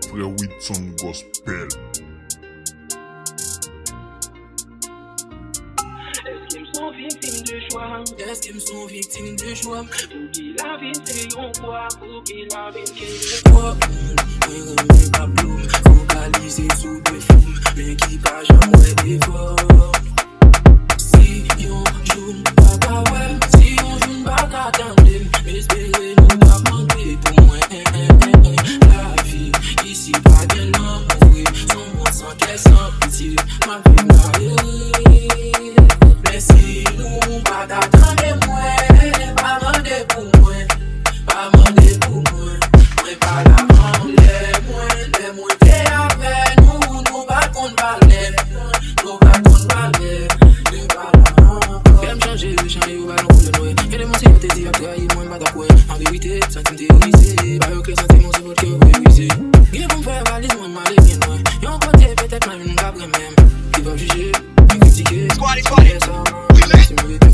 frère Whitson Gospel. Est-ce qu'ils sont victimes de choix? Est-ce qu'ils sont victimes de choix? Pour qui la vie c'est un quoi? Pour qui la vie c'est un quoi? Mais pas bloom, focalisé sous des fous, mais qui pas jamais effort. Si on joue pas ta web, si on joue pas ta tandem, espérez nous pas manquer pour moi. La vie ici pas bien l'envoyer, son monde sans caisse, sans pitié, ma vie m'arrête. Mais si nous pas t'attendre moi, pas demander pour moi, pas demander pour moi, moi pas la prendre les moins t'es avec nous, nous pas qu'on parler, nous pas qu'on parler, nous pas la j'aime changer, ou ballon pour le noyer, et les monstres te disent après, ils m'ont pas d'acouer, en vérité, ça t'aime théoriser, pas que sentiment c'est votre cœur brisé, il pour me faire valise, moi m'aller bien loin, y'en côté peut-être même une gabre même, ils vont juger, ils critiquer,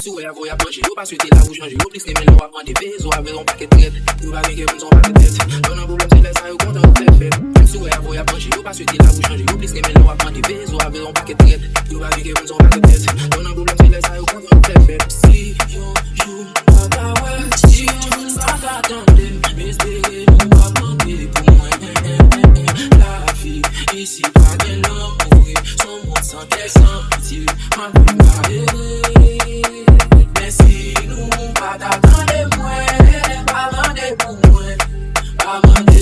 souhait à vous à plancher, vous pas souhaiter la vous changer, vous plus les mêmes, on des pésos avec un paquet de traite, vous va bien que vous ne sont pas de tête, on a un problème, c'est les ça, vous content, vous êtes fait, souhait à vous à plancher, vous pas souhaiter la vous changer, vous plus les mêmes, on des pésos avec un paquet de traite, vous va bien que vous ne sont pas de tête, on a un problème, c'est les ça, vous content, vous êtes fait. Si on joue pas ta web, si on joue pas ta tandem, espérez nous pas manquer pour moi. La vie ici pas bien l'envoyer, son monde sans caisse, sans pitié, ma vie m'arrête. Mais si nous pas t'attendre moi, pas demander pour moi, pas demander